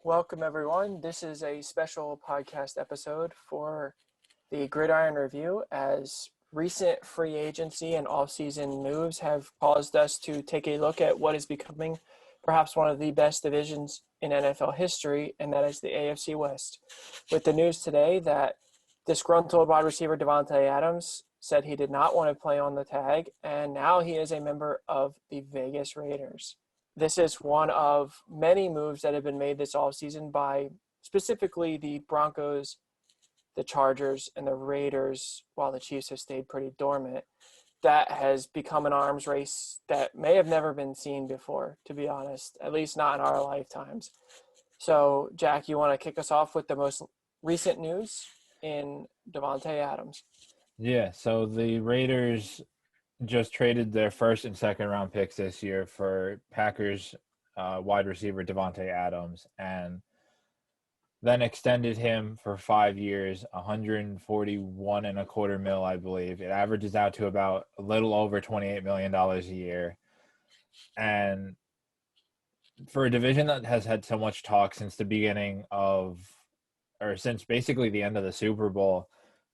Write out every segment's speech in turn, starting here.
Welcome, everyone. This is a special podcast episode for the Gridiron Review, as recent free agency and off-season moves have caused us to take a look at what is becoming perhaps one of the best divisions in NFL history, and that is the AFC West. With the news today that disgruntled wide receiver Davante Adams said he did not want to play on the tag, and now he is a member of the Vegas Raiders. This is one of many moves that have been made this offseason by specifically the Broncos, the Chargers, and the Raiders, while the Chiefs have stayed pretty dormant. That has become an arms race that may have never been seen before, to be honest, at least not in our lifetimes. So, Jack, you want to kick us off with the most recent news in Davante Adams? Yeah, so the Raiders just traded their first and second round picks this year for Packers wide receiver Davante Adams, and then extended him for 5 years, 141.25 mil, I believe. It averages out to about a little over $28 million a year. And for a division that has had so much talk since the beginning of, or since basically the end of the Super Bowl,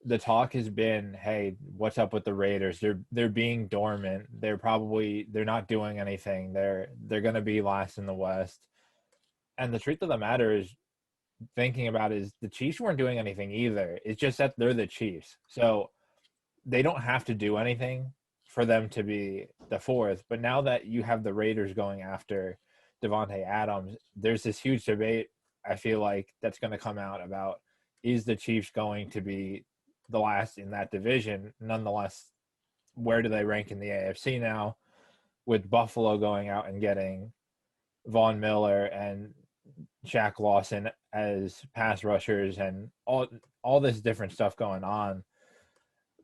the talk has been, hey, what's up with the Raiders? They're being dormant. They're not doing anything. They're going to be last in the West. And the truth of the matter is, thinking about is the Chiefs weren't doing anything either. It's just that they're the Chiefs. So they don't have to do anything for them to be the fourth. But now that you have the Raiders going after Davante Adams, there's this huge debate, I feel like, that's going to come out about, is the Chiefs going to be the last in that division? Nonetheless, where do they rank in the AFC now, with Buffalo going out and getting Von Miller and Shaq Lawson as pass rushers and all this different stuff going on?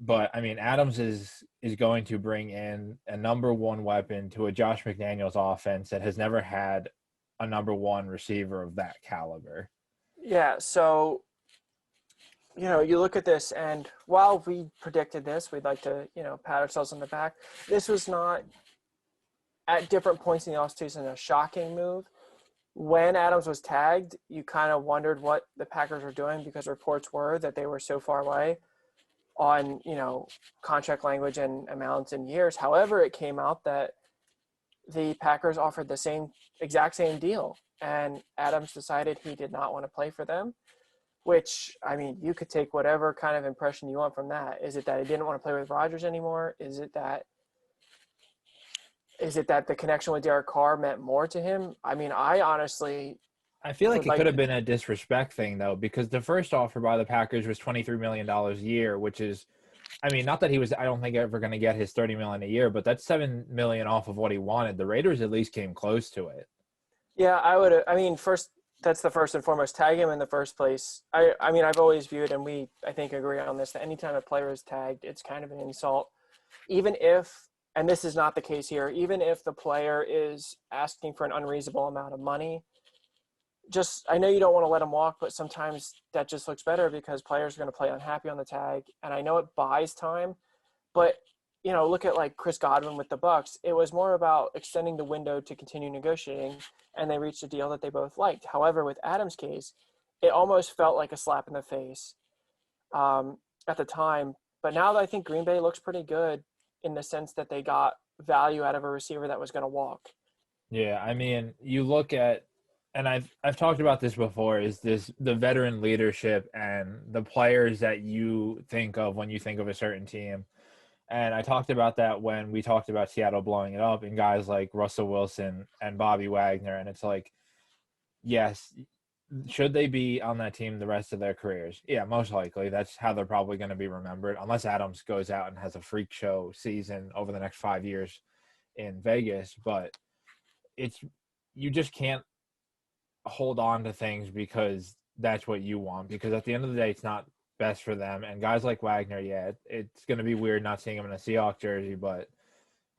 But I mean, Adams is going to bring in a number one weapon to a Josh McDaniels offense that has never had a number one receiver of that caliber. Yeah, so you look at this, and while we predicted this, we'd like to, pat ourselves on the back. This was not, at different points in the offseason, a shocking move. When Adams was tagged, you kind of wondered what the Packers were doing, because reports were that they were so far away on, contract language and amounts and years. However, it came out that the Packers offered the exact same deal, and Adams decided he did not want to play for them. Which, I mean, you could take whatever kind of impression you want from that. Is it that he didn't want to play with Rodgers anymore? Is it that the connection with Derek Carr meant more to him? I mean, I feel like it could have been a disrespect thing, though, because the first offer by the Packers was $23 million a year, which is, I mean, not that I don't think ever going to get his $30 million a year, but that's $7 million off of what he wanted. The Raiders at least came close to it. Yeah, that's the first and foremost. Tag him in the first place. I mean, I've always viewed, and we, I think, agree on this, that anytime a player is tagged, it's kind of an insult. Even if, and this is not the case here, even if the player is asking for an unreasonable amount of money, I know you don't want to let him walk, but sometimes that just looks better because players are going to play unhappy on the tag. And I know it buys time, but look at like Chris Godwin with the Bucks. It was more about extending the window to continue negotiating, and they reached a deal that they both liked. However, with Adams' case, it almost felt like a slap in the face at the time. But now that I think Green Bay looks pretty good in the sense that they got value out of a receiver that was going to walk. Yeah, I mean, you look at, and I've talked about this before, is the veteran leadership and the players that you think of when you think of a certain team. And I talked about that when we talked about Seattle blowing it up, and guys like Russell Wilson and Bobby Wagner. And it's like, yes, should they be on that team the rest of their careers? Yeah, most likely. That's how they're probably going to be remembered, unless Adams goes out and has a freak show season over the next 5 years in Vegas. But you just can't hold on to things because that's what you want, because at the end of the day, it's not best for them. And guys like Wagner, yeah, it's going to be weird not seeing him in a Seahawks jersey, but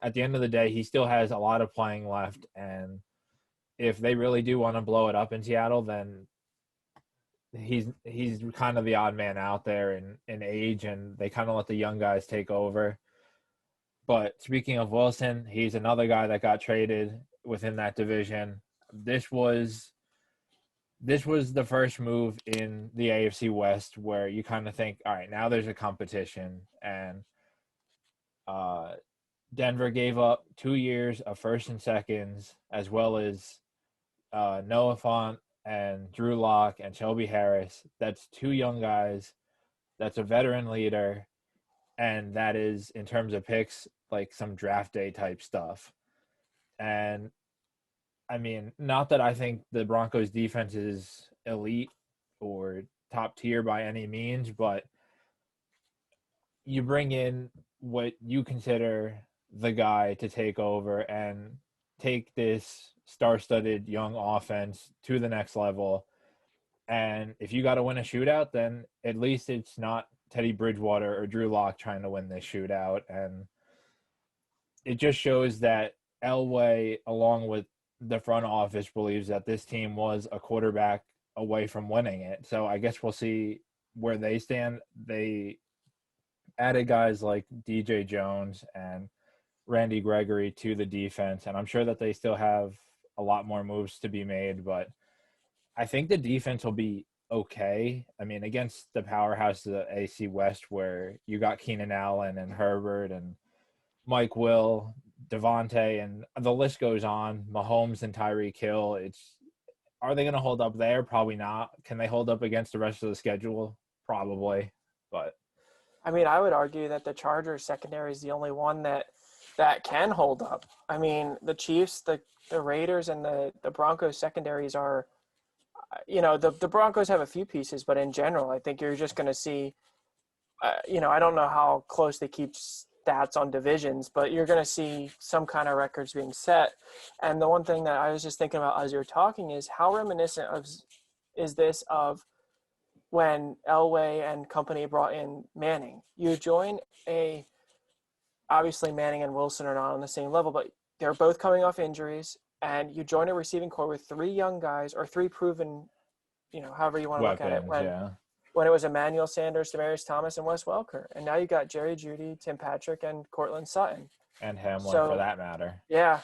at the end of the day, he still has a lot of playing left. And if they really do want to blow it up in Seattle, then he's kind of the odd man out there in age, and they kind of let the young guys take over. But speaking of Wilson, he's another guy that got traded within that division. This was the first move in the AFC West where you kind of think, all right, now there's a competition, and Denver gave up 2 years of first and seconds, as well as Noah Fant and Drew Lock and Shelby Harris. That's 2 young guys. That's a veteran leader, and that is, in terms of picks, like some draft day type stuff. And I mean, not that I think the Broncos defense is elite or top tier by any means, but you bring in what you consider the guy to take over and take this star-studded young offense to the next level. And if you got to win a shootout, then at least it's not Teddy Bridgewater or Drew Lock trying to win this shootout. And it just shows that Elway, along with the front office, believes that this team was a quarterback away from winning it. So I guess we'll see where they stand. They added guys like DJ Jones and Randy Gregory to the defense, and I'm sure that they still have a lot more moves to be made, but I think the defense will be okay. I mean, against the powerhouse of the AFC West, where you got Keenan Allen and Herbert and Mike Will, Davante, and the list goes on, Mahomes and Tyreek Hill. Are they going to hold up there? Probably not. Can they hold up against the rest of the schedule? Probably, but I mean, I would argue that the Chargers secondary is the only one that can hold up. I mean, the Chiefs, the Raiders, and the Broncos secondaries are, the Broncos have a few pieces, but in general, I think you're just going to see, I don't know how close they keep stats on divisions, but you're going to see some kind of records being set. And the one thing that I was just thinking about as you were talking is how reminiscent is this of when Elway and company brought in Manning. You join obviously Manning and Wilson are not on the same level, but they're both coming off injuries, and you join a receiving core with 3 young guys or 3 proven, however you want to look at it. When it was Emmanuel Sanders, Demaryius Thomas, and Wes Welker. And now you got Jerry Jeudy, Tim Patrick, and Cortland Sutton. And Hamlin, for that matter. Yeah.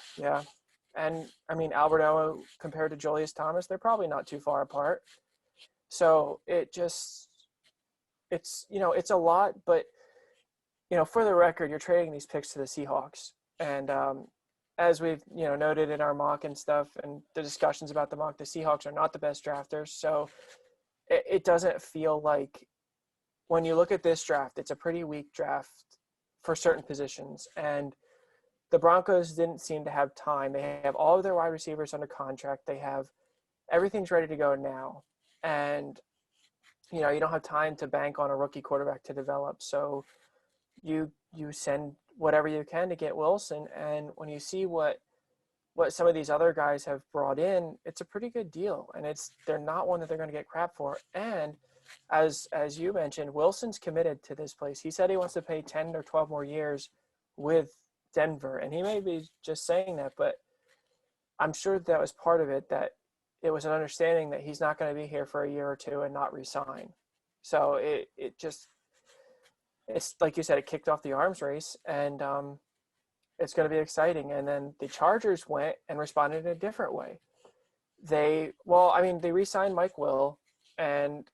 And, I mean, Alberto compared to Julius Thomas, they're probably not too far apart. So it's a lot, but, for the record, you're trading these picks to the Seahawks. And as we've, noted in our mock and stuff and the discussions about the mock, the Seahawks are not the best drafters. So it doesn't feel like when you look at this draft, it's a pretty weak draft for certain positions. And the Broncos didn't seem to have time. They have all of their wide receivers under contract. They have everything's ready to go now. And, you don't have time to bank on a rookie quarterback to develop. So you send whatever you can to get Wilson. And when you see what some of these other guys have brought in, it's a pretty good deal. And they're not one that they're going to get crap for. And as you mentioned, Wilson's committed to this place. He said he wants to pay 10 or 12 more years with Denver. And he may be just saying that, but I'm sure that was part of it, that it was an understanding that he's not going to be here for a year or two and not resign. So it's like you said, it kicked off the arms race, and it's going to be exciting. And then the Chargers went and responded in a different way. They re-signed Mike Will, and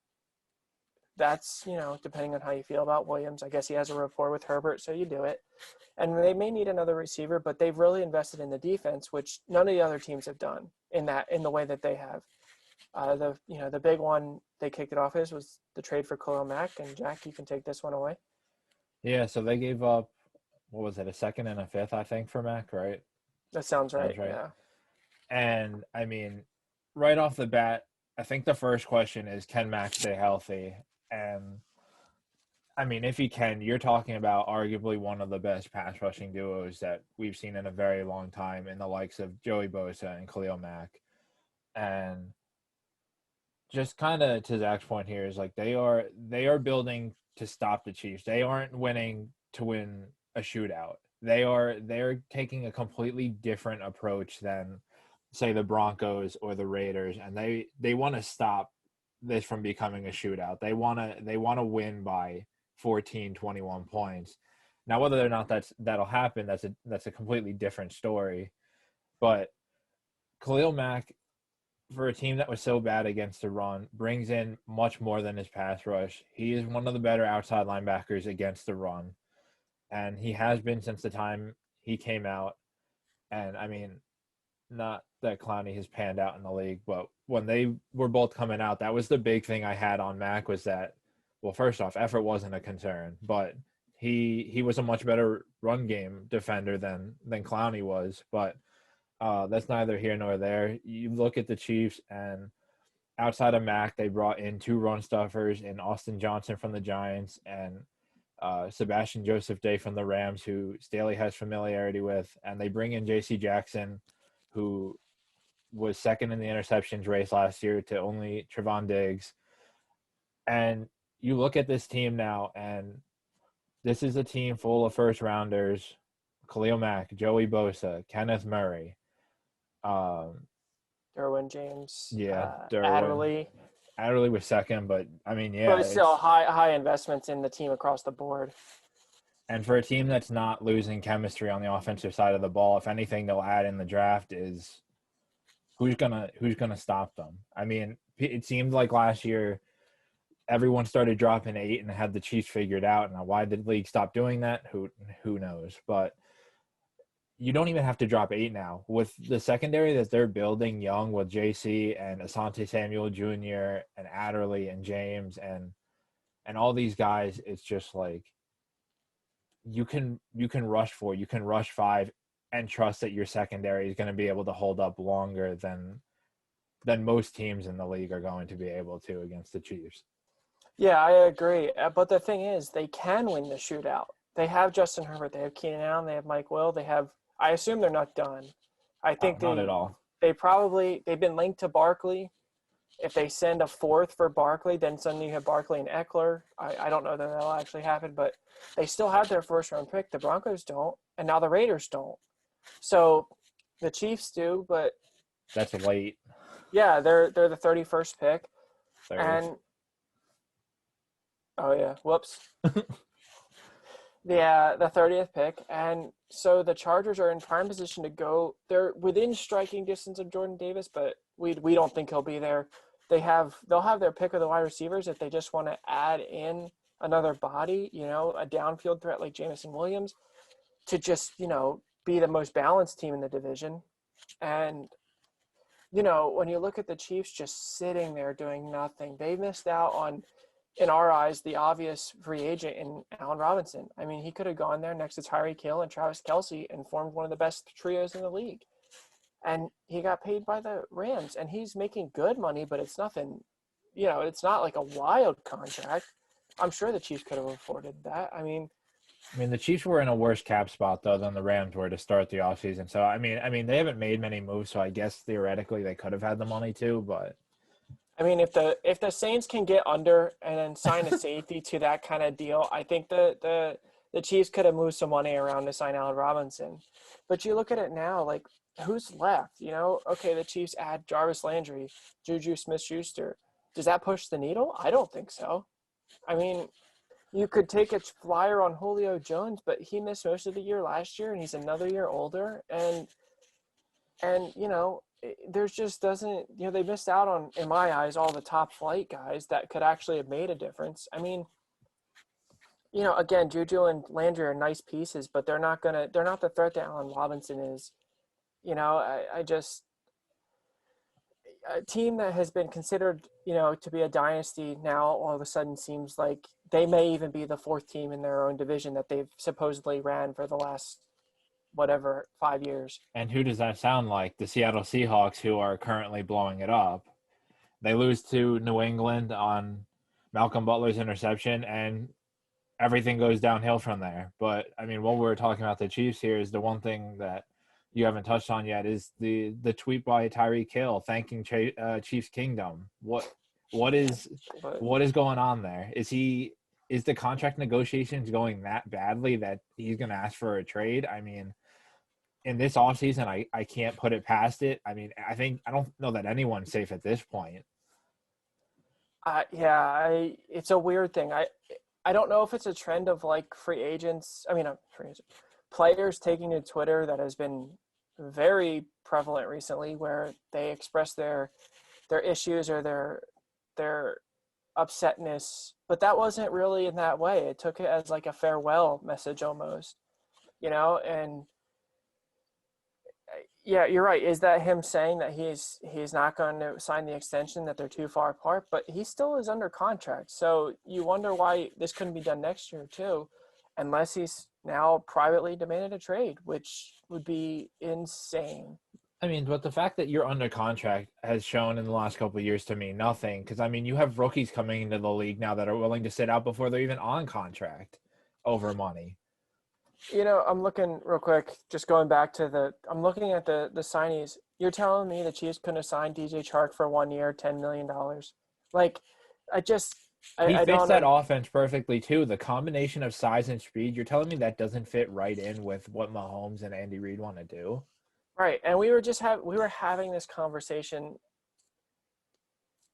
that's, depending on how you feel about Williams. I guess he has a rapport with Herbert, so you do it. And they may need another receiver, but they've really invested in the defense, which none of the other teams have done in the way that they have. The big one they kicked it off was the trade for Khalil Mack, and Jack, you can take this one away. Yeah, so they gave up, what was it, a second and a fifth, I think, for Mack, right? That sounds right. Yeah. And, I mean, right off the bat, I think the first question is, can Mack stay healthy? And, I mean, if he can, you're talking about arguably one of the best pass rushing duos that we've seen in a very long time, in the likes of Joey Bosa and Khalil Mack. And just kind of to Zach's point here is, like, they are building to stop the Chiefs. They aren't winning to win a shootout. They're taking a completely different approach than, say, the Broncos or the Raiders, and they want to stop this from becoming a shootout. They want to win by 14, 21 points. Now, whether or not that'll happen, that's a completely different story. But Khalil Mack, for a team that was so bad against the run, brings in much more than his pass rush. He is one of the better outside linebackers against the run, and he has been since the time he came out. And I mean, not that Clowney has panned out in the league, but when they were both coming out, that was the big thing I had on Mac was that, well, first off, effort wasn't a concern, but he was a much better run game defender than Clowney was. But that's neither here nor there. You look at the Chiefs, and outside of Mac, they brought in 2 run stuffers in Austin Johnson from the Giants and Sebastian Joseph Day from the Rams, who Staley has familiarity with, and they bring in J.C. Jackson, who was second in the interceptions race last year to only Trevon Diggs. And you look at this team now, and this is a team full of first-rounders: Khalil Mack, Joey Bosa, Kenneth Murray, Derwin James, Derwin. Adderley was second, but I mean, yeah. But it's still high investments in the team across the board. And for a team that's not losing chemistry on the offensive side of the ball, if anything they'll add in the draft is who's gonna stop them. I mean, it seemed like last year everyone started dropping 8 and had the Chiefs figured out. Now, why did the league stop doing that? Who knows? But you don't even have to drop 8 now. With the secondary that they're building young with JC and Asante Samuel Jr. and Adderley and James and all these guys, it's just like you can rush 4, you can rush 5 and trust that your secondary is going to be able to hold up longer than most teams in the league are going to be able to against the Chiefs. Yeah, I agree. But the thing is, they can win the shootout. They have Justin Herbert, they have Keenan Allen, they have Mike Will, I assume they're not done. I think not at all. They've been linked to Barkley. If they send a 4th for Barkley, then suddenly you have Barkley and Eckler. I don't know that that'll actually happen, but they still have their first-round pick. The Broncos don't, and now the Raiders don't. So the Chiefs do, but that's late. Yeah, they're the 31st pick. 30th. And oh yeah, whoops. The 30th pick, and so the Chargers are in prime position to go. They're within striking distance of Jordan Davis, but we don't think he'll be there. They'll have their pick of the wide receivers if they just want to add in another body, a downfield threat like Jameson Williams, to just be the most balanced team in the division. And when you look at the Chiefs just sitting there doing nothing, they missed out on, in our eyes, the obvious free agent in Allen Robinson. I mean, he could have gone there next to Tyreek Hill and Travis Kelce and formed one of the best trios in the league. And he got paid by the Rams, and he's making good money, but it's nothing, it's not like a wild contract. I'm sure the Chiefs could have afforded that. I mean, the Chiefs were in a worse cap spot, though, than the Rams were to start the offseason. So, I mean, they haven't made many moves, so I guess theoretically they could have had the money too, but I mean, if the Saints can get under and then sign a safety to that kind of deal, I think the Chiefs could have moved some money around to sign Allen Robinson. But you look at it now, like, who's left? Okay, the Chiefs add Jarvis Landry, Juju Smith-Schuster. Does that push the needle? I don't think so. I mean, you could take a flyer on Julio Jones, but he missed most of the year last year, and he's another year older. And there's just doesn't – they missed out on, in my eyes, all the top flight guys that could actually have made a difference. I mean, again, Juju and Landry are nice pieces, but they're not the threat that Allen Robinson is. A team that has been considered, to be a dynasty now all of a sudden seems like they may even be the 4th team in their own division that they've supposedly ran for the last, 5 years. And who does that sound like? The Seattle Seahawks, who are currently blowing it up. They lose to New England on Malcolm Butler's interception, and everything goes downhill from there. But, I mean, while we're talking about the Chiefs here, is the one thing that you haven't touched on yet is the tweet by Tyreek Hill thanking Chiefs Kingdom. What is going on there? Is the contract negotiations going that badly that he's going to ask for a trade? I mean, in this offseason, I can't put it past it. I mean, I don't know that anyone's safe at this point. It's a weird thing. I don't know if it's a trend of like free agents. I mean, not free agents, players taking to Twitter that has been very prevalent recently, where they express their issues or their upsetness, but that wasn't really in that way. It took it as like a farewell message almost, and yeah, you're right. Is that him saying that he's not going to sign the extension, that they're too far apart? But he still is under contract. So you wonder why this couldn't be done next year too, unless he's now privately demanded a trade, which would be insane. I mean, but the fact that you're under contract has shown in the last couple of years to me nothing. Because I mean, you have rookies coming into the league now that are willing to sit out before they're even on contract over money. I'm looking real quick, just going back to I'm looking at the signees. You're telling me the Chiefs couldn't have signed DJ Chark for 1 year, $10 million? Like, I just, He I fits don't that know. offense perfectly too. The combination of size and speed, you're telling me that doesn't fit right in with what Mahomes and Andy Reid want to do? Right. And we were having this conversation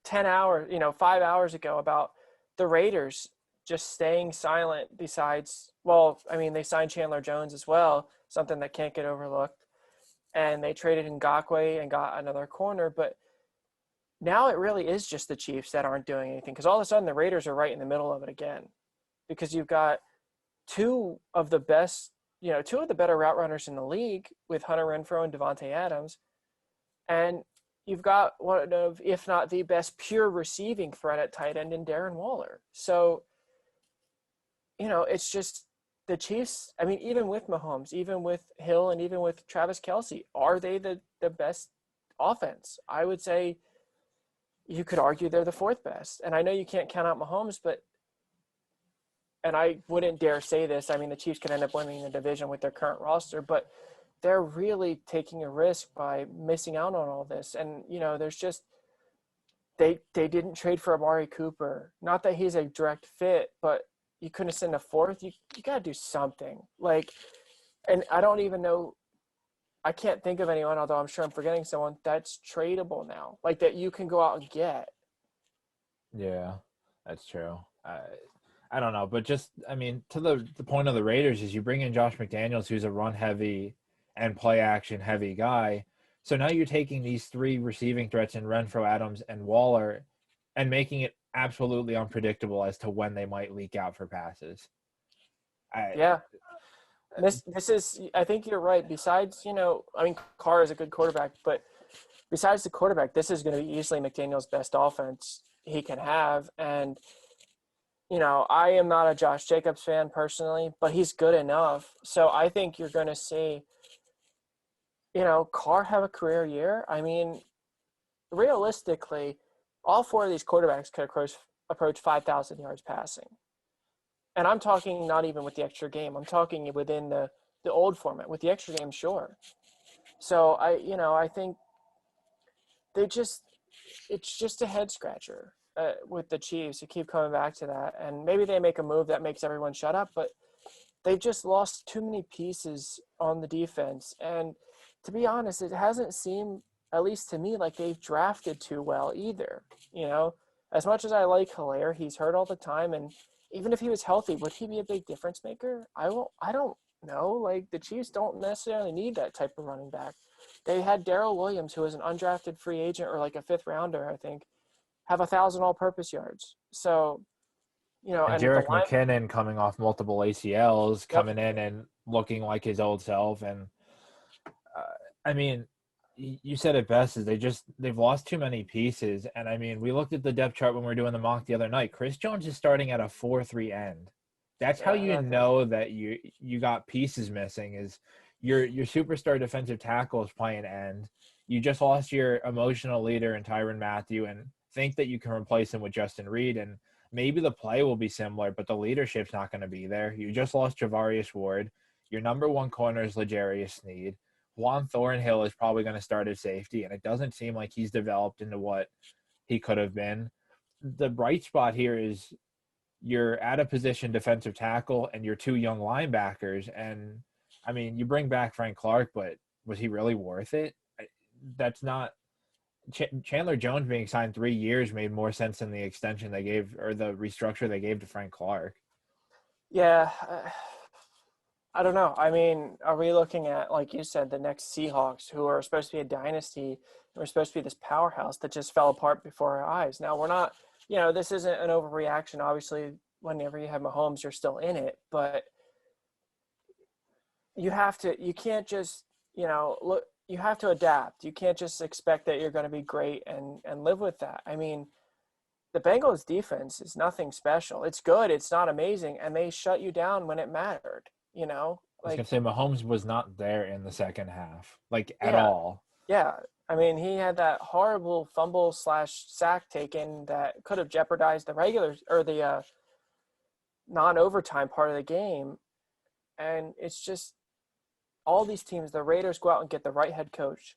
10 hours, 5 hours ago about the Raiders just staying silent besides, well, I mean, they signed Chandler Jones as well, something that can't get overlooked. And they traded Ngakoue and got another corner. But now it really is just the Chiefs that aren't doing anything, because all of a sudden the Raiders are right in the middle of it again, because you've got two of the best, two of the better route runners in the league with Hunter Renfrow and Davante Adams. And you've got one of, if not the best pure receiving threat at tight end in Darren Waller. So, it's just the Chiefs. I mean, even with Mahomes, even with Hill, and even with Travis Kelce, are they the best offense? I would say you could argue they're the fourth best. And I know you can't count out Mahomes, and I wouldn't dare say this, I mean, the Chiefs could end up winning the division with their current roster, but they're really taking a risk by missing out on all this. And, there's just, they didn't trade for Amari Cooper. Not that he's a direct fit, but you couldn't send a fourth. You got to do something. Like, and I don't even know, I can't think of anyone, although I'm sure I'm forgetting someone, that's tradable now, like that you can go out and get. Yeah, that's true. I don't know, but just I mean, to the point of the Raiders is you bring in Josh McDaniels, who's a run heavy and play action heavy guy. So now you're taking these three receiving threats in Renfrow, Adams, and Waller, and making it absolutely unpredictable as to when they might leak out for passes. Yeah. This is, I think you're right. Besides, I mean, Carr is a good quarterback, but besides the quarterback, this is going to be easily McDaniel's best offense he can have. And, I am not a Josh Jacobs fan personally, but he's good enough. So I think you're going to see, Carr have a career year. I mean, realistically, all four of these quarterbacks could approach 5,000 yards passing. And I'm talking not even with the extra game. I'm talking within the old format. With the extra game, sure. So I think it's just a head scratcher with the Chiefs. You keep coming back to that, and maybe they make a move that makes everyone shut up, but they've just lost too many pieces on the defense. And to be honest, it hasn't seemed, at least to me, like they've drafted too well either. As much as I like Hilaire, he's hurt all the time, and even if he was healthy, would he be a big difference maker? I don't know. Like, the Chiefs don't necessarily need that type of running back. They had Darrell Williams, who was an undrafted free agent or like a fifth rounder, I think, have 1,000 all-purpose yards. So, And and the Jerick line. McKinnon coming off multiple ACLs, Yep. coming in and looking like his old self. And I mean, you said it best, is they've lost too many pieces. And I mean, we looked at the depth chart when we were doing the mock the other night. Chris Jones is starting at a 4-3 end. That's how you know that you got pieces missing, is your superstar defensive tackle is playing end. You just lost your emotional leader in Tyrann Mathieu, and think that you can replace him with Justin Reed, and maybe the play will be similar, but the leadership's not going to be there. You just lost Javarius Ward. Your number one corner is L'Jarius Sneed. Juan Thornhill is probably going to start at safety, and it doesn't seem like he's developed into what he could have been. The bright spot here is you're at a position defensive tackle and you're two young linebackers. And I mean, you bring back Frank Clark, but was he really worth it? That's not Chandler Jones being signed 3 years made more sense than the extension they gave, or the restructure they gave to Frank Clark. Yeah, I don't know. I mean, are we looking at, like you said, the next Seahawks, who are supposed to be a dynasty, and we're supposed to be this powerhouse that just fell apart before our eyes? Now, we're not, this isn't an overreaction. Obviously, whenever you have Mahomes, you're still in it, but you can't just, look, you have to adapt. You can't just expect that you're going to be great and live with that. I mean, the Bengals defense is nothing special. It's good. It's not amazing. And they shut you down when it mattered, I was like, gonna say Mahomes was not there in the second half, like at yeah, all. yeah. I mean, he had that horrible fumble slash sack taken that could have jeopardized the regular or the non-overtime part of the game. And it's just all these teams, the Raiders go out and get the right head coach,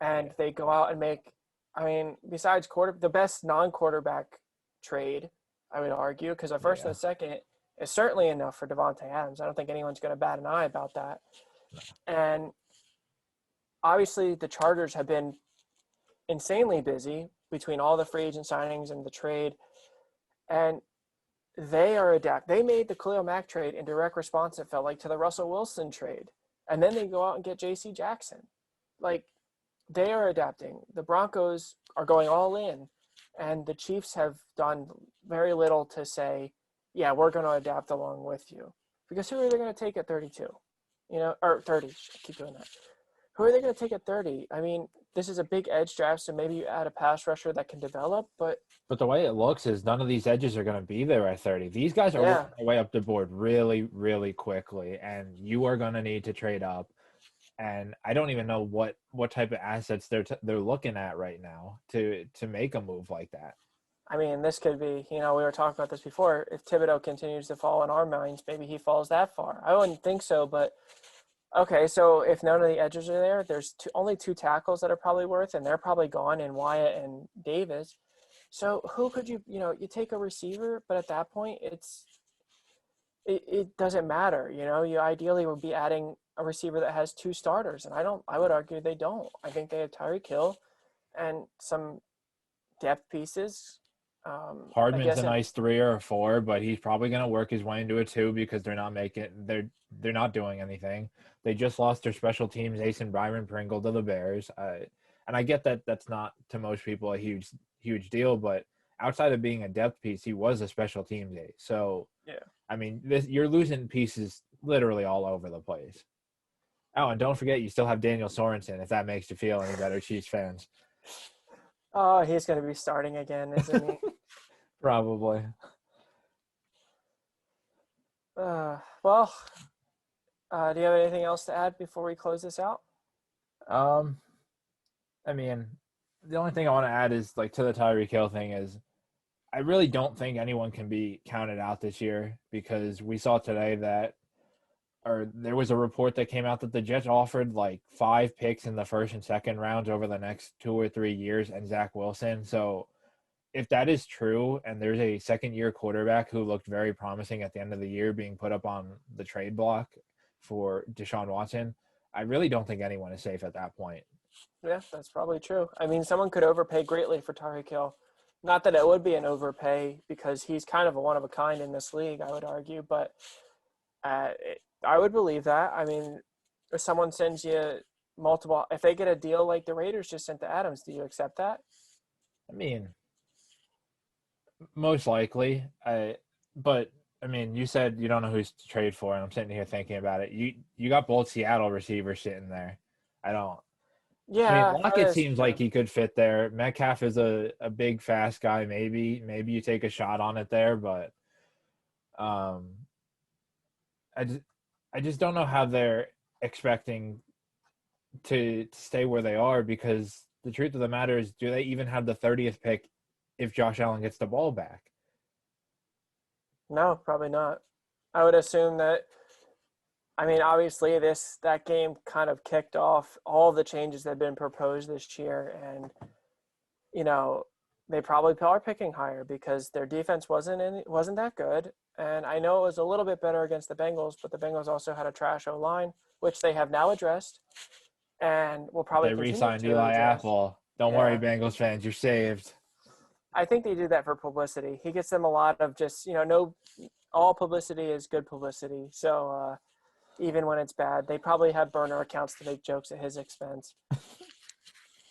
and Yeah, they go out and make, I mean, besides the best non-quarterback trade, I would argue, because the first and yeah. the second is certainly enough for Davante Adams. I don't think anyone's going to bat an eye about that. No. And obviously, the Chargers have been insanely busy between all the free agent signings and the trade, and they are adapt. They made the Khalil Mack trade in direct response, it felt like, to the Russell Wilson trade, and then they go out and get J.C. Jackson. Like, they are adapting. The Broncos are going all in, and the Chiefs have done very little to say, yeah, we're going to adapt along with you. Because who are they going to take at 32? Or 30. I keep doing that. Who are they going to take at 30? I mean, this is a big edge draft, so maybe you add a pass rusher that can develop, but But the way it looks is none of these edges are going to be there at 30. These guys are yeah, working their way up the board really, really quickly, and you are going to need to trade up. And I don't even know what type of assets they're looking at right now to make a move like that. I mean, this could be, we were talking about this before. If Thibodeau continues to fall in our minds, maybe he falls that far. I wouldn't think so, but okay, so if none of the edges are there, there's only two tackles that are probably worth, and they're probably gone in Wyatt and Davis. So who could you take a receiver, but at that point, it doesn't matter. You ideally would be adding a receiver that has two starters, and I would argue they don't. I think they have Tyreek Hill and some depth pieces. I Hardman's a guess, nice 3 or 4, but he's probably going to work his way into a 2 because they're not doing anything. They just lost their special teams ace and Byron Pringle to the Bears. And I get that that's not to most people a huge deal, but outside of being a depth piece, he was a special teams ace. So yeah. I mean, you're losing pieces literally all over the place. Oh, and don't forget, you still have Daniel Sorensen, if that makes you feel any better, Chiefs fans. Oh, he's going to be starting again, isn't he? Probably. Well, do you have anything else to add before we close this out? Um, I mean, the only thing I want to add is like to the Tyreek Hill thing is I really don't think anyone can be counted out this year because we saw today that or there was a report that came out that the Jets offered like 5 picks in the first and second rounds over the next 2 or 3 years and Zach Wilson. So if that is true and there's a second-year quarterback who looked very promising at the end of the year being put up on the trade block for Deshaun Watson, I really don't think anyone is safe at that point. Yeah, that's probably true. I mean, someone could overpay greatly for Tyreek Hill. Not that it would be an overpay because he's kind of a one of a kind in this league, I would argue, but I would believe that. I mean, if someone sends you if they get a deal like the Raiders just sent to Adams, do you accept that? I mean, most likely. But I mean, you said you don't know who's to trade for, and I'm sitting here thinking about it. You got both Seattle receivers sitting there. I don't. I mean, Yeah, that Lockett is seems like true. he could fit there. Metcalf is a big, fast guy. Maybe you take a shot on it there, but um, I just I just don't know how they're expecting to stay where they are because the truth of the matter is, do they even have the 30th pick if Josh Allen gets the ball back? No, probably not. I would assume that. I mean, obviously, that game kind of kicked off all the changes that have been proposed this year, and you know they probably are picking higher because their defense wasn't that good, and I know it was a little bit better against the Bengals, but the Bengals also had a trash O line, which they have now addressed, and will probably They continue re-signed to Eli address. Apple. Don't worry, Yeah, Bengals fans, you're saved. I think they do that for publicity. He gets them a lot of just no all publicity is good publicity. So even when it's bad, they probably have burner accounts to make jokes at his expense.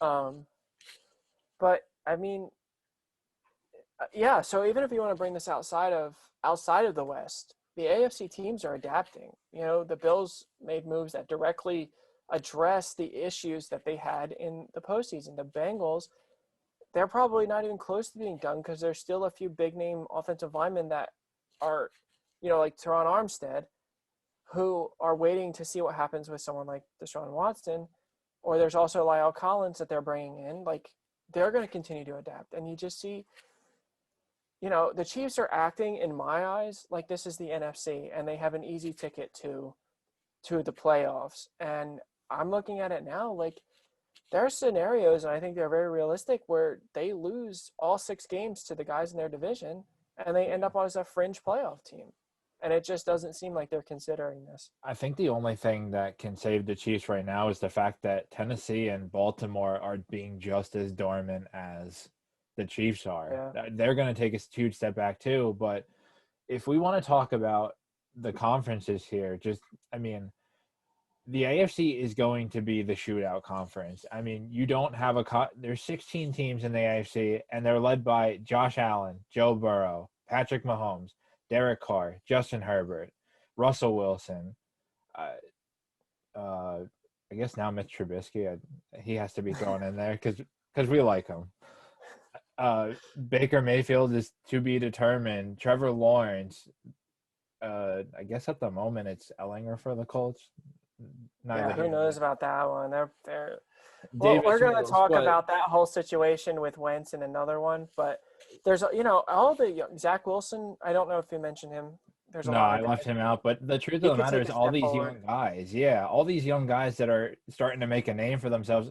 But I mean, yeah. So even if you want to bring this outside of the West, the AFC teams are adapting. You know, the Bills made moves that directly address the issues that they had in the postseason. The Bengals, they're probably not even close to being done because there's still a few big name offensive linemen that are, you know, like Teron Armstead, who are waiting to see what happens with someone like Deshaun Watson. Or there's also Lyle Collins that they're bringing in. Like, they're going to continue to adapt. And you just see, you know, the Chiefs are acting, in my eyes, like this is the NFC, and they have an easy ticket to the playoffs. And I'm looking at it now, like, there are scenarios, and I think they're very realistic, where they lose all 6 games to the guys in their division, and they end up as a fringe playoff team. And it just doesn't seem like they're considering this. I think the only thing that can save the Chiefs right now is the fact that Tennessee and Baltimore are being just as dormant as the Chiefs are. Yeah. They're going to take a huge step back too. But if we want to talk about the conferences here, the AFC is going to be the shootout conference. I mean, you don't have there's 16 teams in the AFC, and they're led by Josh Allen, Joe Burrow, Patrick Mahomes, Derek Carr, Justin Herbert, Russell Wilson. I guess now Mitch Trubisky. He has to be thrown in there because we like him. Baker Mayfield is to be determined. Trevor Lawrence. I guess at the moment it's Ellinger for the Colts. Who knows about that one? They're Davis we're going to Mills, talk about that whole situation with Wentz in another one, but there's, you know, all the Zach Wilson. I don't know if you mentioned him. There's a lot I of left him out, but the truth He of the could matter take is a all step these forward. young guys, all these young guys that are starting to make a name for themselves,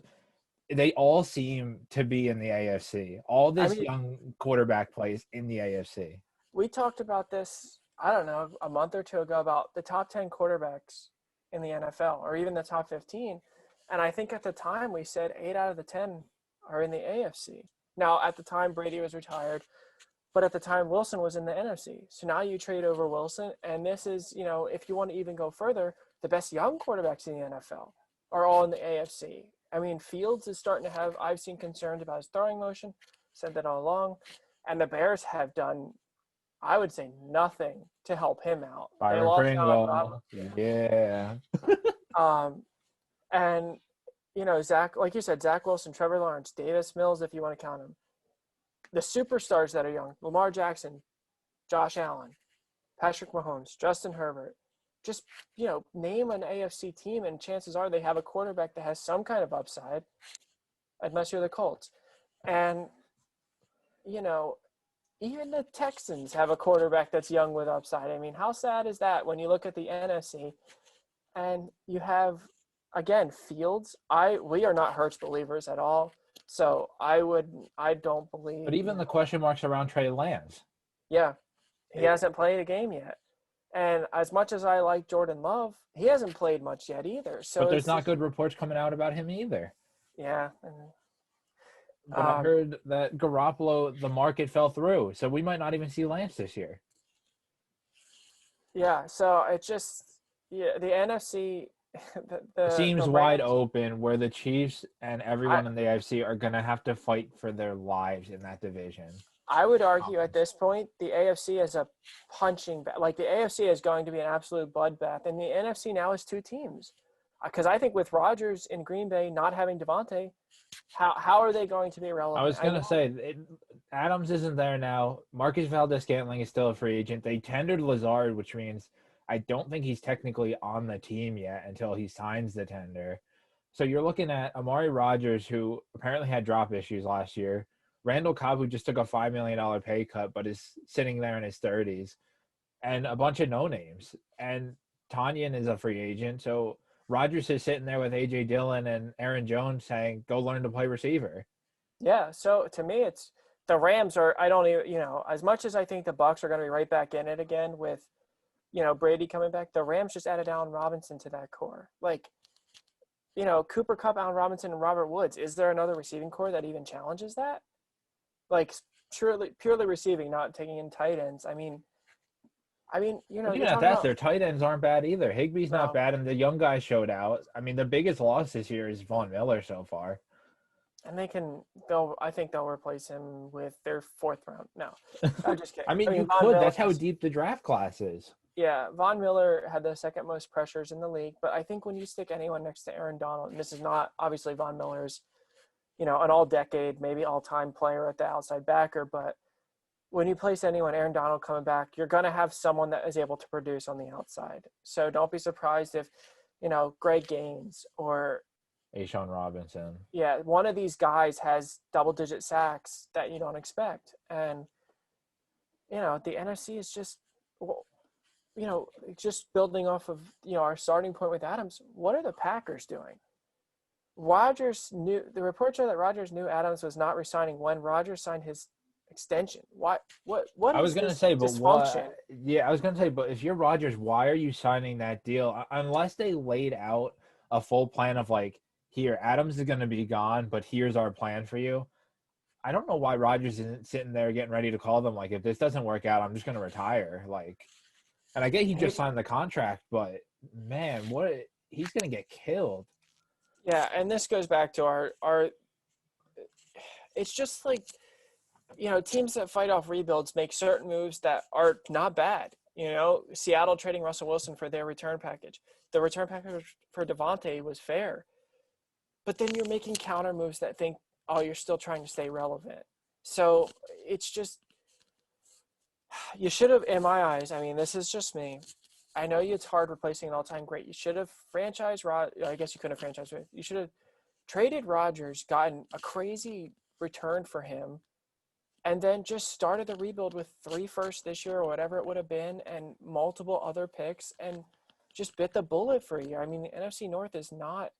they all seem to be in the AFC. All this young quarterback plays in the AFC. We talked about this, I don't know, a month or two ago about the top 10 quarterbacks in the NFL, or even the top 15. And I think at the time we said 8 out of the 10 are in the AFC. Now, at the time, Brady was retired, but at the time, Wilson was in the NFC. So now you trade over Wilson, and this is, you know, if you want to even go further, the best young quarterbacks in the NFL are all in the AFC. I mean, Fields is starting to have, I've seen concerns about his throwing motion, said that all along, and the Bears have done, I would say, nothing to help him out. They Byron lost Pringle. Yeah. And, you know, Zach, like you said, Zach Wilson, Trevor Lawrence, Davis Mills, if you want to count him. The superstars that are young, Lamar Jackson, Josh Allen, Patrick Mahomes, Justin Herbert. Just, you know, name an AFC team, and chances are they have a quarterback that has some kind of upside, unless you're the Colts. And, you know, even the Texans have a quarterback that's young with upside. I mean, how sad is that when you look at the NFC and you have, again, Fields? We are not Hurts believers at all. So I don't believe. But even the question marks around Trey Lance. Yeah. He hasn't played a game yet. And as much as I like Jordan Love, he hasn't played much yet either. So but there's not good reports coming out about him either. Yeah. But I heard that Garoppolo, the market fell through. So we might not even see Lance this year. Yeah. So it just, the NFC, it seems wide open where the Chiefs and everyone in the AFC are going to have to fight for their lives in that division. I would argue at this point, the AFC is a punching bag. Like, the AFC is going to be an absolute bloodbath. And the NFC now is 2 teams. Because I think with Rodgers in Green Bay not having Davante, how are they going to be relevant? I was going to say, Adams isn't there now. Marcus Valdez-Scantling is still a free agent. They tendered Lazard, which means I don't think he's technically on the team yet until he signs the tender. So you're looking at Amari Rodgers, who apparently had drop issues last year. Randall Cobb, who just took a $5 million pay cut but is sitting there in his 30s. And a bunch of no-names. And Tanyan is a free agent. So Rodgers is sitting there with A.J. Dillon and Aaron Jones saying, go learn to play receiver. Yeah, so to me, it's the Rams are – I don't even – you know, as much as I think the Bucs are going to be right back in it again with, you know, Brady coming back, the Rams just added Allen Robinson to that core. Like, you know, Cooper Kupp, Allen Robinson, and Robert Woods. Is there another receiving core that even challenges that? Like, purely receiving, not taking in tight ends. I mean, I mean, But you're even at talking that, about their tight ends aren't bad either. Higbee's not no, bad, and the young guys showed out. I mean, the biggest loss this year is Von Miller so far. and I think they'll replace him with their fourth round. No, I'm just kidding. I I mean, mean, you Von could. Miller That's how deep the draft class is. yeah, Von Miller had the second most pressures in the league, but I think when you stick anyone next to Aaron Donald, and this is not obviously Von Miller's, an all-decade, maybe all-time player at the outside backer, but when you place anyone, Aaron Donald coming back, you're going to have someone that is able to produce on the outside. So don't be surprised if, Greg Gaines or Ashawn Robinson. yeah, one of these guys has double-digit sacks that you don't expect, and the NFC is just well, just building off of, our starting point with Adams, what are the Packers doing? The reports are that Rodgers knew Adams was not resigning when Rodgers signed his extension. Why? What I was is gonna this say, but dysfunction? what? Yeah, I was gonna say, but if you're Rodgers, why are you signing that deal? Unless they laid out a full plan of like, here, Adams is gonna be gone, but here's our plan for you. I don't know why Rodgers isn't sitting there getting ready to call them. Like, if this doesn't work out, I'm just gonna retire. Like, and I get he just signed the contract, but man, he's gonna get killed. Yeah, and this goes back to our. It's just like, teams that fight off rebuilds make certain moves that are not bad. Seattle trading Russell Wilson for their return package. The return package for Davante was fair. But then you're making counter moves that think, oh, you're still trying to stay relevant. So it's just, you should have, in my eyes, I mean, this is just me. I know it's hard replacing an all-time great. You should have franchised I guess you couldn't have franchised it. You should have traded Rodgers, gotten a crazy return for him, and then just started the rebuild with 3 firsts this year or whatever it would have been and multiple other picks and just bit the bullet for a year. I mean, the NFC North is not,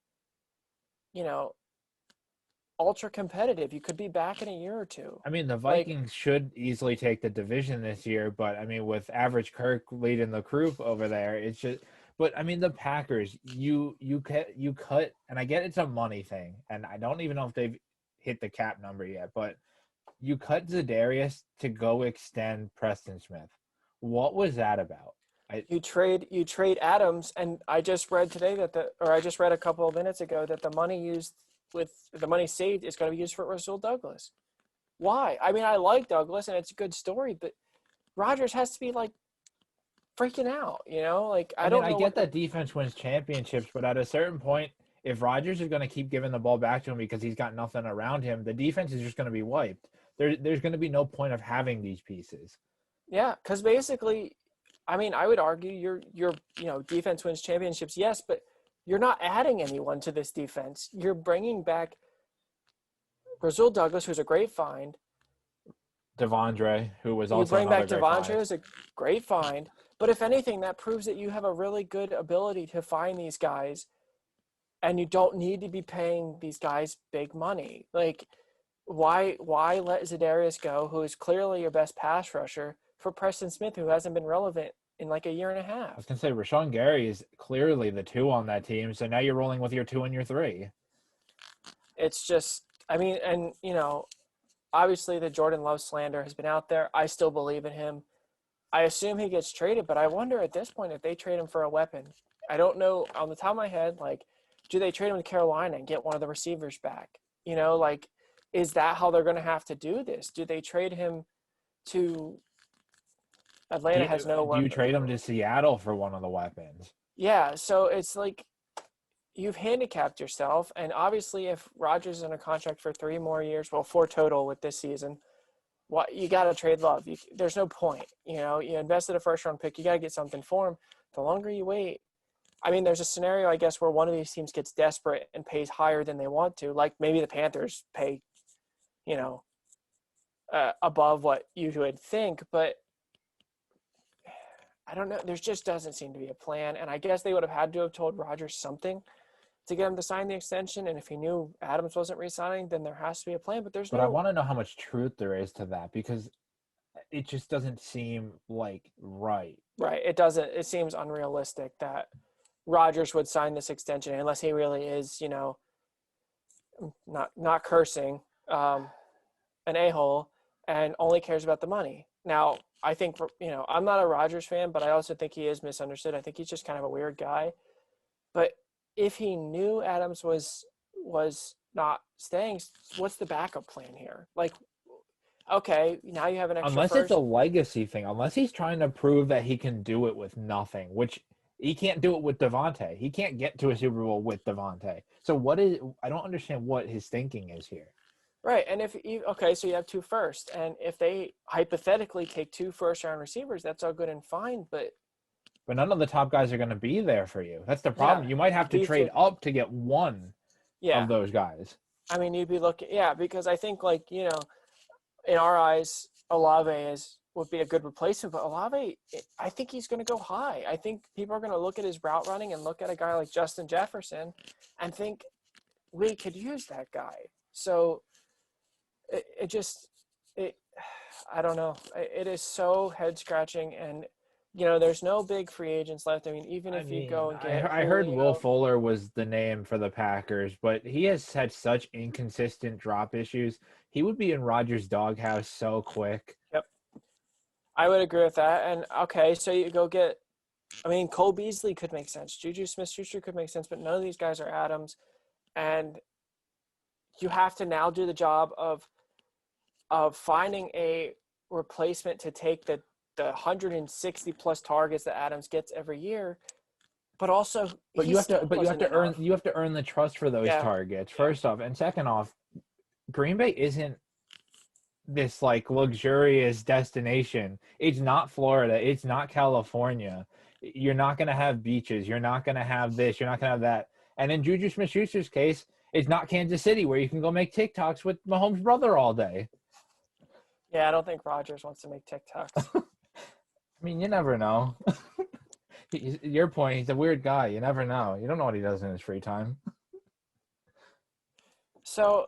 ultra competitive. You could be back in a year or two. I mean, the Like, Vikings should easily take the division this year, but I mean, with Average Kirk leading the group over there, it's just. But I mean, the Packers, you cut, and I get it's a money thing, and I don't even know if they've hit the cap number yet, but you cut Za'Darius to go extend Preston Smith. What was that about? you trade Adams, and I just read today I just read a couple of minutes ago that the money saved is going to be used for Rasul Douglas. Why? I mean, I like Douglas, and it's a good story, but Rodgers has to be like freaking out, Like I don't know. I get that defense wins championships, but at a certain point, if Rodgers is going to keep giving the ball back to him because he's got nothing around him, the defense is just going to be wiped. There's going to be no point of having these pieces. Yeah, because basically, I mean, I would argue your defense wins championships, yes, but you're not adding anyone to this defense. You're bringing back Rasul Douglas, who's a great find. Devondre, who was You also bring back another great Devondre, find. who's a great find. But if anything, that proves that you have a really good ability to find these guys, and you don't need to be paying these guys big money. Like, why let Za'Darius go, who is clearly your best pass rusher, for Preston Smith, who hasn't been relevant in like a year and a I half? was going to say, Rashawn Gary is clearly the 2 on that team, so now you're rolling with your 2 and your 3. It's just, I mean, and, obviously the Jordan Love slander has been out there. I still believe in him. I assume he gets traded, but I wonder at this point if they trade him for a weapon. I don't know on the top of my head, like, do they trade him to Carolina and get one of the receivers back? Like, is that how they're going to have to do this? Do they trade him to Atlanta? Has no Do one. you trade him to Seattle for one of the weapons? Yeah, so it's like you've handicapped yourself, and obviously if Rodgers is in a contract for 3 more years, well, 4 total with this season, you got to trade Love. There's no point. You invested a first-round pick. You got to get something for him. The longer you wait, I mean, there's a scenario, I guess, where one of these teams gets desperate and pays higher than they want to. Like maybe the Panthers pay, above what you would think. But I don't know. There just doesn't seem to be a plan. And I guess they would have had to have told Rodgers something to get him to sign the extension. And if he knew Adams wasn't re-signing, then there has to be a plan. But there's But no. I want to know how much truth there is to that, because it just doesn't seem like right. Right. It doesn't. It seems unrealistic that Rodgers would sign this extension unless he really is, not cursing, an a-hole and only cares about the money. Now, I think, I'm not a Rodgers fan, but I also think he is misunderstood. I think he's just kind of a weird guy. But if he knew Adams was not staying, what's the backup plan here? Like, okay, now you have an extra Unless it's a first. legacy thing, unless he's trying to prove that he can do it with nothing, which he can't do it with Davante. He can't get to a Super Bowl with Davante. So I don't understand what his thinking is here. Right. And so you have 2 firsts. And if they hypothetically take 2 first-round receivers, that's all good and fine. But none of the top guys are going to be there for you. That's the problem. yeah, You might have to trade up to get one of yeah. those guys. I mean, you'd be looking, because I think, like, in our eyes, Olave would be a good replacement. But Olave, I think he's going to go high. I think people are going to look at his route running and look at a guy like Justin Jefferson and think we could use that guy. So I don't know. It is so head scratching, and there's no big free agents left. I mean, even if you go and get, I heard Will Fuller was the name for the Packers, but he has had such inconsistent drop issues. He would be in Rodgers' doghouse so quick. Yep, I would agree with that. And okay, so you go get. I mean, Cole Beasley could make sense. Juju Smith-Schuster could make sense, but none of these guys are Adams, and you have to now do the job of finding a replacement to take the 160 plus targets that Adams gets every year, but also you have to earn the trust for those targets first off, and second off, Green Bay isn't this like luxurious destination. It's not Florida, it's not California. You're not going to have beaches, you're not going to have this, you're not going to have that. And in Juju Smith-Schuster's case, it's not Kansas City where you can go make TikToks with Mahomes' brother all day. Yeah, I don't think Rodgers wants to make TikToks. I mean, you never know. Your point, he's a weird guy. You never know. You don't know what he does in his free time. So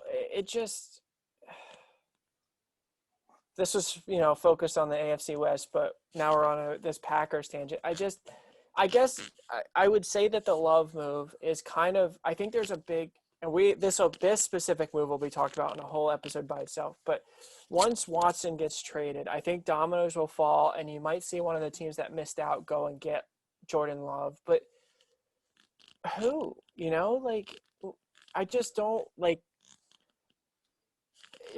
this was, focused on the AFC West, but now we're on this Packers tangent. I guess I would say that the Love move is kind of, I think there's a big, and this specific move will be talked about in a whole episode by itself. But once Watson gets traded, I think dominoes will fall, and you might see one of the teams that missed out go and get Jordan Love. But who? I just don't like.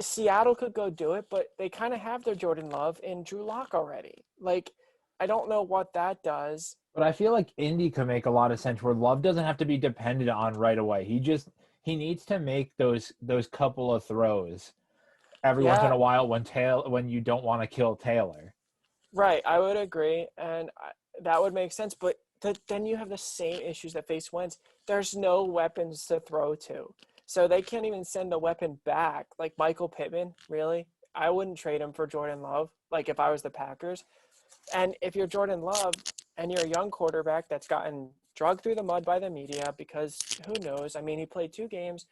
Seattle could go do it, but they kind of have their Jordan Love in Drew Lock already. Like, I don't know what that does. But I feel like Indy could make a lot of sense where Love doesn't have to be dependent on right away. He needs to make those couple of throws every once in a while when you don't want to kill Taylor. Right, I would agree, and that would make sense. But then you have the same issues that face Wentz. There's no weapons to throw to, so they can't even send the weapon back. Like Michael Pittman, really? I wouldn't trade him for Jordan Love. Like if I was the Packers, and if you're Jordan Love and you're a young quarterback that's gotten dragged through the mud by the media because who knows? I mean, he played 2 games,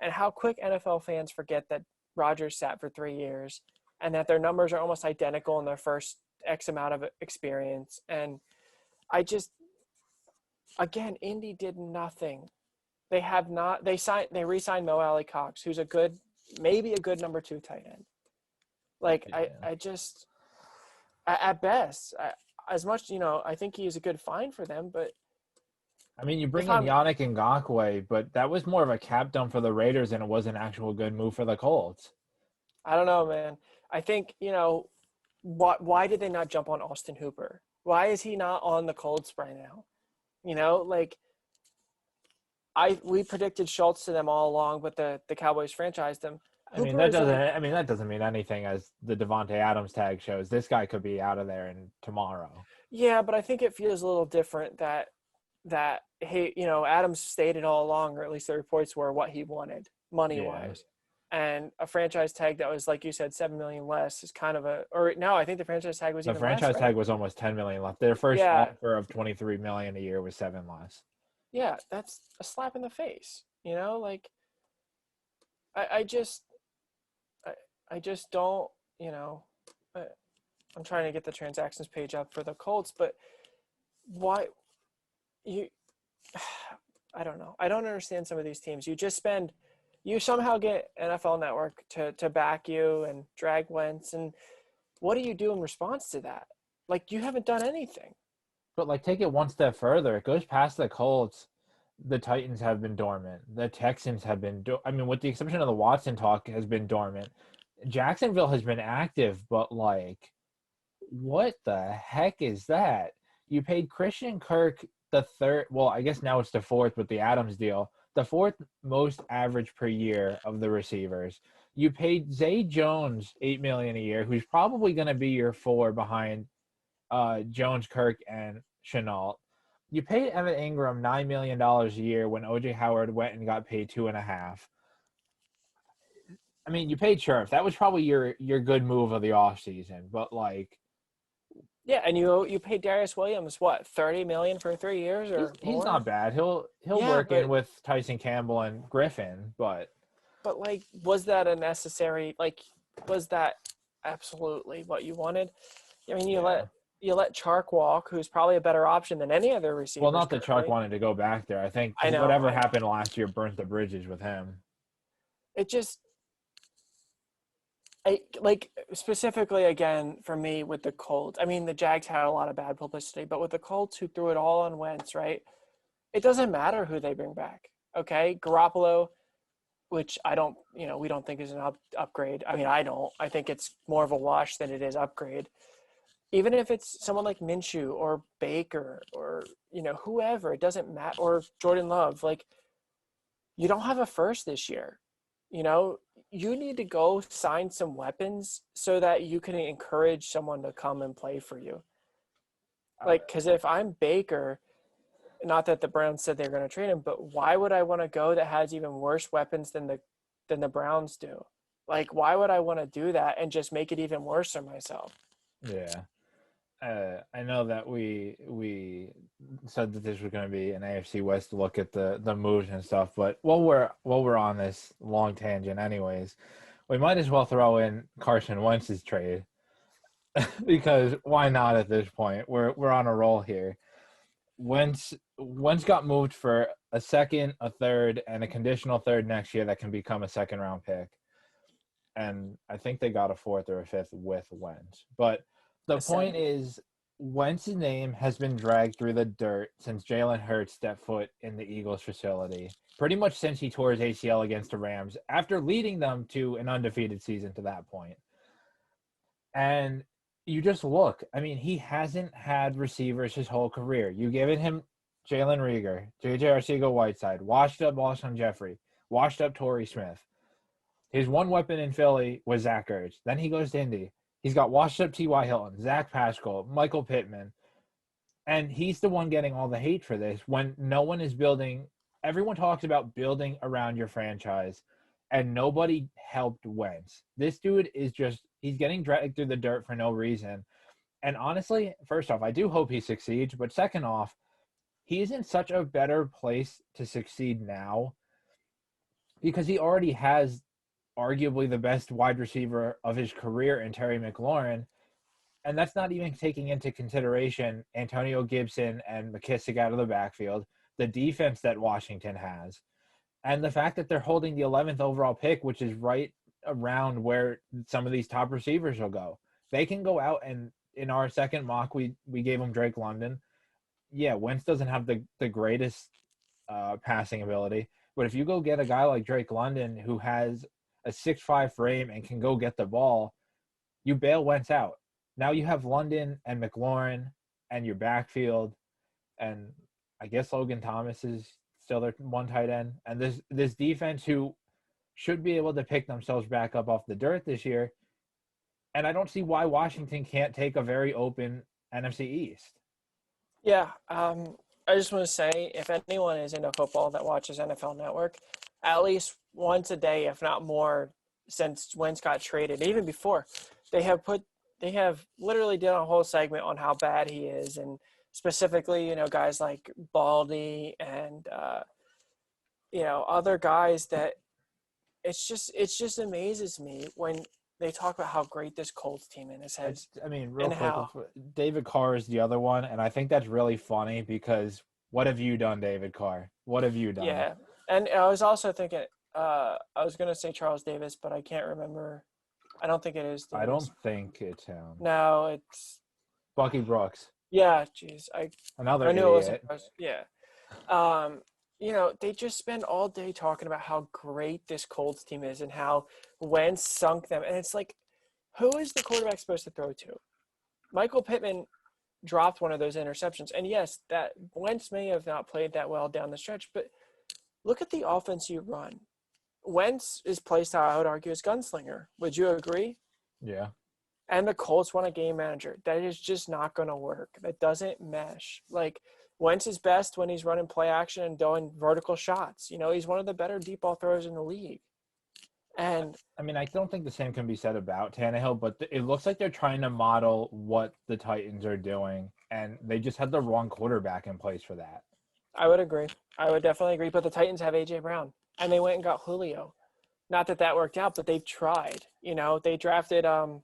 and how quick NFL fans forget that Rodgers sat for 3 years and that their numbers are almost identical in their first X amount of experience. And again, Indy did nothing. They re-signed Mo Alley Cox, who's maybe a good number 2 tight end. Like, yeah. At best, as much, I think he is a good find for them, but I mean, you bring in Yannick Ngakoue, but that was more of a cap dump for the Raiders than it was an actual good move for the Colts. I don't know, man. I think, why did they not jump on Austin Hooper? Why is he not on the Colts right now? We predicted Schultz to them all along, but the Cowboys franchised him. That doesn't mean anything as the Davante Adams tag shows. This guy could be out of there tomorrow. Yeah, but I think it feels a little different that hey, Adams stated all along, or at least the reports were what he wanted money-wise. And a franchise tag that was, like you said, $7 million less is kind of I think the franchise tag was even less. The franchise tag was almost $10 million less. Their first offer of $23 million a year was $7 million less. Yeah, that's a slap in the face. I just don't. I'm trying to get the transactions page up for the Colts, but why? I don't know. I don't understand some of these teams. You somehow get NFL Network to back you and drag Wentz, and what do you do in response to that? Like, you haven't done anything. But like, take it one step further. It goes past the Colts. The Titans have been dormant. The Texans have been. I mean, with the exception of the Watson talk, has been dormant. Jacksonville has been active, but like, what the heck is that? You paid Christian Kirk the third. Well, I guess now it's the fourth with the Adams deal. The fourth most average per year of the receivers. You paid Zay Jones $8 million a year, who's probably going to be your four behind Jones, Kirk, and Chenault. You paid Evan Ingram $9 million a year when OJ Howard went and got paid 2.5. I mean, you paid Sheriff. That was probably your good move of the offseason. But like, Yeah, and you paid Darius Williams what, 30 million for 3 years or he's more? not bad. He'll Yeah, work in with Tyson Campbell and Griffin, but like, was that a necessary? Like, was that absolutely what you wanted? I mean, yeah. you let Chark walk, who's probably a better option than any other Well, receivers not that Chark currently. wanted to go back there. I think I know, whatever I know. happened last year burnt the bridges with him. It just, like, specifically again for me with the Colts. I mean, the Jags had a lot of bad publicity, but with the Colts who threw it all on Wentz, right? It doesn't matter who they bring back. Okay, Garoppolo, which I don't, we don't think is an upgrade. I mean, I don't. I think it's more of a wash than it is upgrade. Even if it's someone like Minshew or Baker or whoever, it doesn't matter. Or Jordan Love, like, you don't have a first this year. You know, you need to go sign some weapons so that you can encourage someone to come and play for you. Like, because if I'm Baker, not that the Browns said they're going to trade him, but why would I want to go that has even worse weapons than the Browns do? Like, why would I want to do that and just make it even worse for myself? Yeah. I know that we said that this was going to be an AFC West look at the moves and stuff, but while we're on this long tangent, anyways, we might as well throw in Carson Wentz's trade because why not at this point? We're on a roll here. Wentz got moved for a second, a third, and a conditional third next year that can become a second round pick, and I think they got a fourth or a fifth with Wentz, but the point is, Wentz's name has been dragged through the dirt since Jalen Hurts stepped foot in the Eagles facility, pretty much since he tore his ACL against the Rams after leading them to an undefeated season to that point. And you just look, I mean, he hasn't had receivers his whole career. You given him Jalen Reagor, J.J. Arcega-Whiteside, washed up Alshon Jeffrey, washed up Torrey Smith. His one weapon in Philly was Zach Ertz. Then he goes to Indy. He's got washed up T.Y. Hilton, Zach Pascal, Michael Pittman. And he's the one getting all the hate for this when no one is building. Everyone talks about building around your franchise, and nobody helped Wentz. This dude is just, he's getting dragged through the dirt for no reason. And honestly, first off, I do hope he succeeds. But second off, he's in such a better place to succeed now because he already has arguably the best wide receiver of his career in Terry McLaurin. And that's not even taking into consideration Antonio Gibson and McKissick out of the backfield, the defense that Washington has, and the fact that they're holding the 11th overall pick, which is right around where some of these top receivers will go. They can go out, and in our second mock, we gave them Drake London. Yeah, Wentz doesn't have the greatest passing ability, but if you go get a guy like Drake London who has a 6'5" frame and can go get the ball, you bail Wentz out. Now you have London and McLaurin and your backfield, and I guess Logan Thomas is still their one tight end. And this defense who should be able to pick themselves back up off the dirt this year. And I don't see why Washington can't take a very open NFC East. Yeah, I just want to say, if anyone is into football that watches NFL Network, at least once a day, if not more, since Wentz got traded, even before, they have literally done a whole segment on how bad he is, and specifically, guys like Baldy and other guys that it just amazes me when they talk about how great this Colts team is. I mean, real quick, David Carr is the other one, and I think that's really funny because what have you done, David Carr? What have you done? Yeah, and I was also thinking, I was going to say Charles Davis, but I can't remember I don't think it is I Davis. don't think it's him. No, it's Bucky Brooks. yeah. Jeez, Another I knew it wasn't. idiot. Yeah. They just spend all day talking about how great this Colts team is and how Wentz sunk them, and it's like, who is the quarterback supposed to throw to? Michael Pittman dropped one of those interceptions, and yes, that Wentz may have not played that well down the stretch, but look at the offense you run. Wentz is play style, I would argue, is gunslinger. Would you agree? Yeah. And the Colts want a game manager. That is just not going to work. That doesn't mesh. Like, Wentz is best when he's running play action and doing vertical shots. He's one of the better deep ball throwers in the league. And I mean, I don't think the same can be said about Tannehill, but it looks like they're trying to model what the Titans are doing, and they just had the wrong quarterback in place for that. I would agree. I would definitely agree. But the Titans have A.J. Brown, and they went and got Julio. Not that worked out, but they've tried. They drafted Des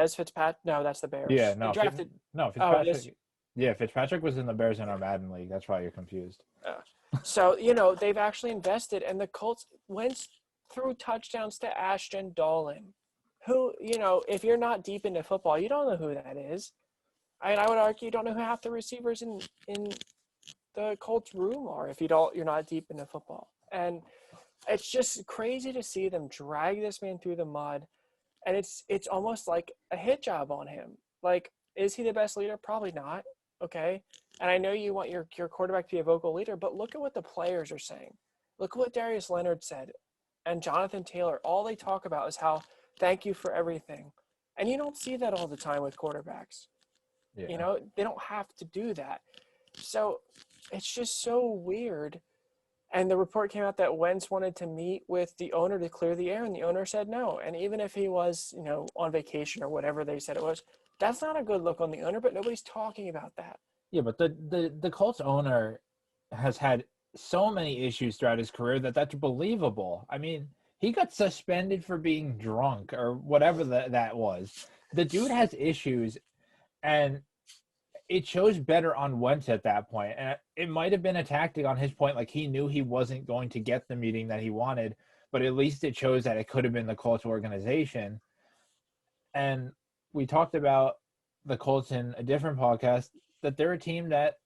Fitzpatrick? No, that's the Bears. Yeah, They drafted. Fitzpatrick. Yeah, Fitzpatrick was in the Bears in our Madden league. That's why you're confused. So, they've actually invested, and the Colts went through touchdowns to Ashton Dolan, who, if you're not deep into football, you don't know who that is. I would argue you don't know who half the receivers in the Colts room are if you're not deep into football. And it's just crazy to see them drag this man through the mud, and it's almost like a hit job on him. Like, is he the best leader? Probably not. Okay. And I know you want your quarterback to be a vocal leader, but look at what the players are saying. Look at what Darius Leonard said and Jonathan Taylor. All they talk about is how thank you for everything. And you don't see that all the time with quarterbacks. Yeah. They don't have to do that. So it's just so weird. And the report came out that Wentz wanted to meet with the owner to clear the air, and the owner said no. And even if he was, on vacation or whatever they said it was, that's not a good look on the owner, but nobody's talking about that. Yeah, but the Colts owner has had so many issues throughout his career that's believable. I mean, he got suspended for being drunk or whatever that was. The dude has issues, and it shows better on Wentz at that point. And it might have been a tactic on his point, like he knew he wasn't going to get the meeting that he wanted, but at least it shows that it could have been the Colts organization. And we talked about the Colts in a different podcast, that they're a team that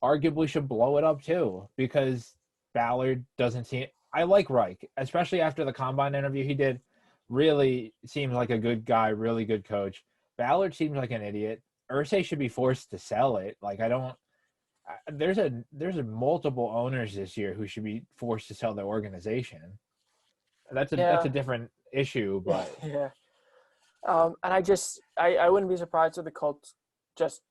arguably should blow it up too, because Ballard doesn't seem – I like Reich, especially after the Combine interview he did. Really seems like a good guy, really good coach. Ballard seems like an idiot. Irsay should be forced to sell it. Like, there's a multiple owners this year who should be forced to sell their organization. That's a different issue, but – yeah. And I wouldn't be surprised if the Colts just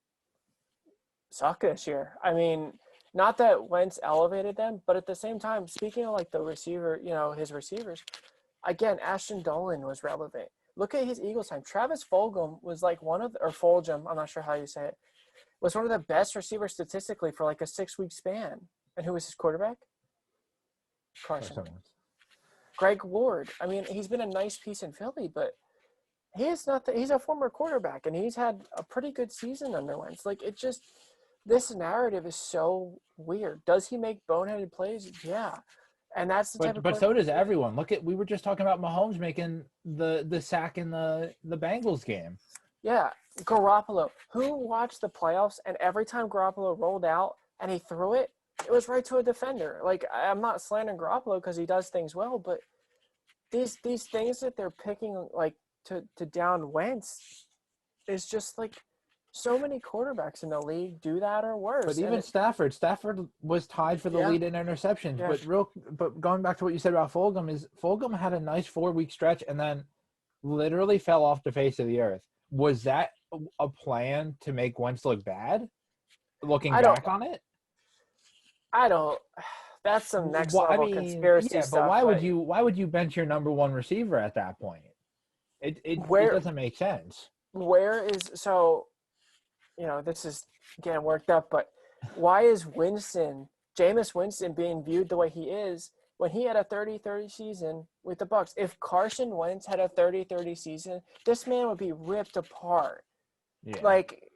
suck this year. I mean, not that Wentz elevated them, but at the same time, speaking of like the receiver, his receivers, again, Ashton Dolan was relevant. Look at his Eagles time. Travis Fulgham was like Fulgham, I'm not sure how you say it, was one of the best receivers statistically for like a 6-week span. And who was his quarterback? Carson. Greg Ward. I mean, he's been a nice piece in Philly, but he's a former quarterback, and he's had a pretty good season under Wentz. Like, this narrative is so weird. Does he make boneheaded plays? Yeah. And that's the type of But so does everyone. We were just talking about Mahomes making the sack in the Bengals game. Yeah. Garoppolo. Who watched the playoffs, and every time Garoppolo rolled out and he threw it, it was right to a defender. Like, I'm not slandering Garoppolo because he does things well, but these things that they're picking, like, to down Wentz is just like so many quarterbacks in the league do that or worse. But even Stafford was tied for the lead in interceptions. Yeah. But going back to what you said about Fulgham had a nice 4-week stretch and then literally fell off the face of the earth. Was that a plan to make Wentz look bad? Looking back on it, I don't. That's some next level conspiracy stuff. But why would you bench your number one receiver at that point? It doesn't make sense. Where is this is getting worked up, but why is Jameis Winston being viewed the way he is when he had a 30-30 season with the Bucs? If Carson Wentz had a 30-30 season, this man would be ripped apart. Yeah. Like,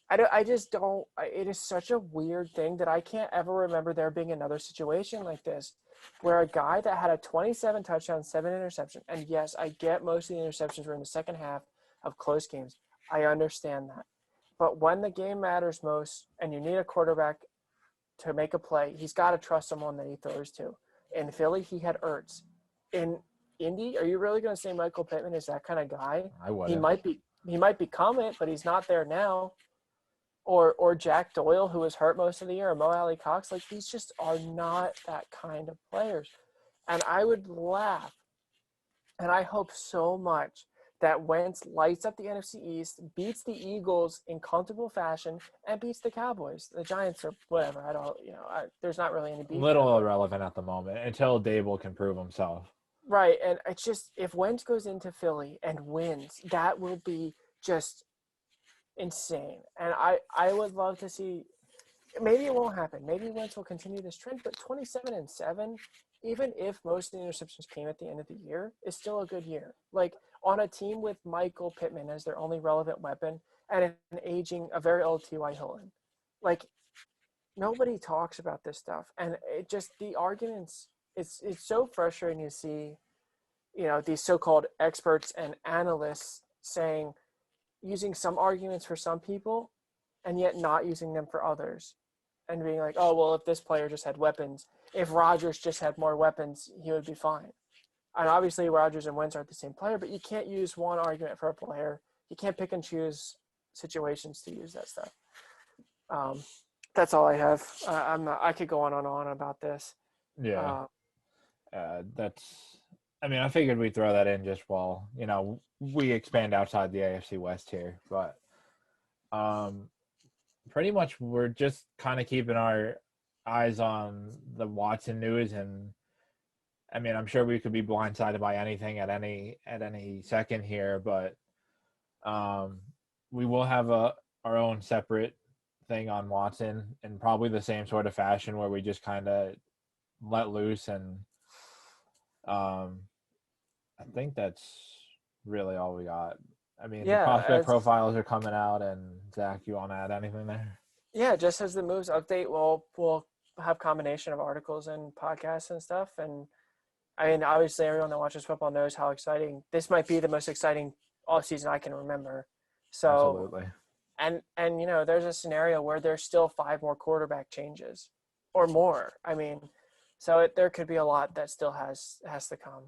I just don't – it is such a weird thing that I can't ever remember there being another situation like this where a guy that had a 27 touchdown, 7 interception, and yes, I get most of the interceptions were in the second half of close games. I understand that. But when the game matters most and you need a quarterback to make a play, he's got to trust someone that he throws to. In Philly, he had Ertz. In Indy, are you really going to say Michael Pittman is that kind of guy? I would. He might become it, but he's not there now. Or Jack Doyle, who was hurt most of the year, or Mo Alley Cox. Like, these just are not that kind of players. And I would laugh, and I hope so much that Wentz lights up the NFC East, beats the Eagles in comfortable fashion, and beats the Cowboys. The Giants are whatever. There's not really any beef. Little irrelevant at the moment until Dable can prove himself. Right, and it's just, if Wentz goes into Philly and wins, that will be just insane. And I would love to see, maybe it won't happen. Maybe Wentz will continue this trend, but 27-7, even if most of the interceptions came at the end of the year, is still a good year. Like, on a team with Michael Pittman as their only relevant weapon and a very old T.Y. Hilton. Like, nobody talks about this stuff. And it just, the arguments, it's so frustrating to see, these so-called experts and analysts using some arguments for some people and yet not using them for others, and being like, oh, well, if this player just had weapons, if Rodgers just had more weapons, he would be fine. And obviously Rodgers and Wentz aren't the same player, but you can't use one argument for a player. You can't pick and choose situations to use that stuff. That's all I have. I could go on and on about this. Yeah. I figured we'd throw that in just while, we expand outside the AFC West here. But pretty much we're just kind of keeping our eyes on the Watson news. And, I'm sure we could be blindsided by anything at any second here. But we will have our own separate thing on Watson in probably the same sort of fashion where we just kind of let loose. And I think that's really all we got. The prospect profiles are coming out. And Zach, you want to add anything there? Yeah, just as the moves update, we'll have combination of articles and podcasts and stuff. And obviously everyone that watches football knows how exciting this might be, the most exciting offseason I can remember. So absolutely. And there's a scenario where there's still 5 more quarterback changes or more. So there could be a lot that still has to come.